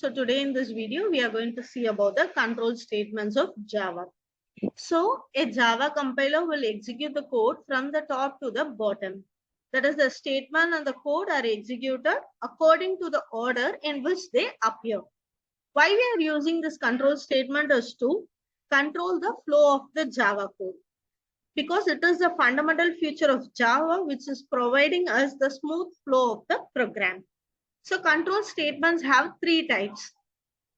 So today in this video, we are going to see about the control statements of Java. So a Java compiler will execute the code from the top to the bottom. That is, the statement and the code are executed according to the order in which they appear. Why we are using this control statement is to control the flow of the Java code. Because it is the fundamental feature of Java which is providing us the smooth flow of the program. So control statements have three types.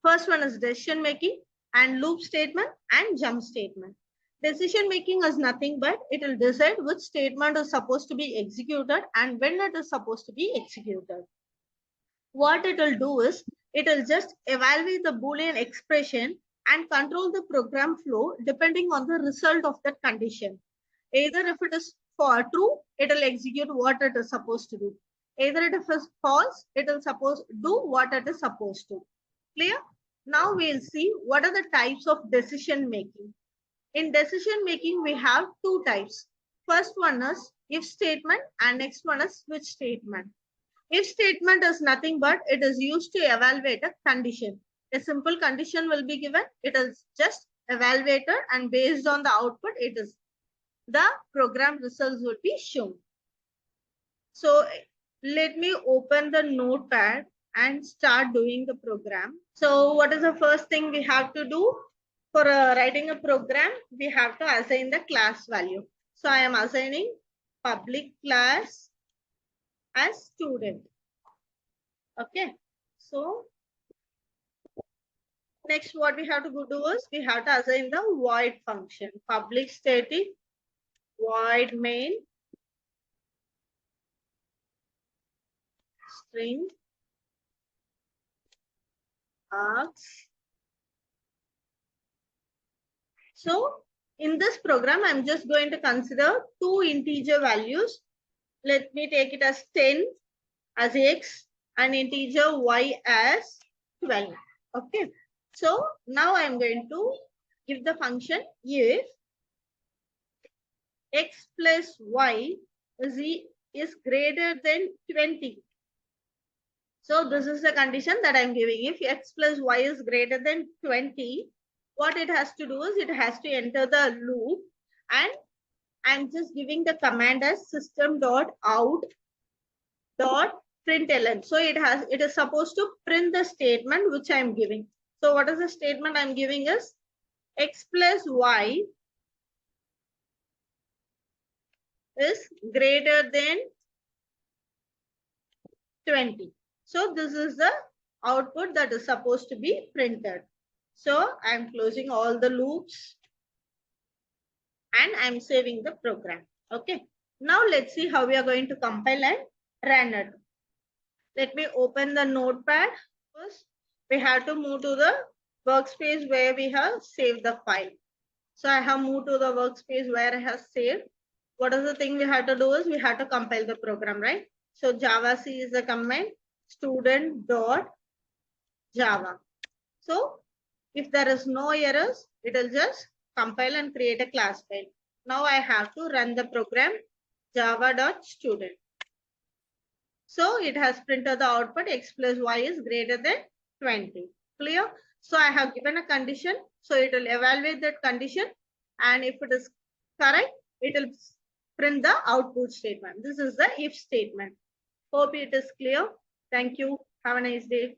First one is decision making and loop statement and jump statement. Decision making is nothing but it will decide which statement is supposed to be executed and when it is supposed to be executed. What it will do is it will just evaluate the Boolean expression and control the program flow depending on the result of that condition. Either if it is for true, it will execute what it is supposed to do. Either if it is false, it will do what it is supposed to. Clear? Now we'll see what are the types of decision making. In decision making, we have two types. First one is if statement and next one is switch statement. If statement is nothing but it is used to evaluate a condition. A simple condition will be given. It is just evaluated and based on the output, the program results will be shown. So let me open the notepad and start doing the program. So what is the first thing we have to do? For writing a program, we have to assign the class value. So I am assigning public class as student. Okay. So next what we have to do is we have to assign the void function. Public static void main string args. So in this program, I'm just going to consider two integer values. Let me take it as 10 as x and integer y as 12. Okay. So now I'm going to give the function if x plus y is greater than 20. So this is the condition that I'm giving. If x plus y is greater than 20, what it has to do is it has to enter the loop, and I'm just giving the command as system.out.println. So it is supposed to print the statement which I'm giving. So what is the statement I'm giving is x plus y is greater than 20. So this is the output that is supposed to be printed. So I'm closing all the loops and I'm saving the program. Okay. Now let's see how we are going to compile and run it. Let me open the notepad. First, we have to move to the workspace where we have saved the file. So I have moved to the workspace where I have saved. What is the thing we have to do is we have to compile the program, right? So javac is the command student.java. So if there is no errors, it will just compile and create a class file. Now I have to run the program java.student. So it has printed the output x plus y is greater than 20. Clear? So I have given a condition. So it will evaluate that condition. And if it is correct, it will print the output statement. This is the if statement. Hope it is clear. Thank you. Have a nice day.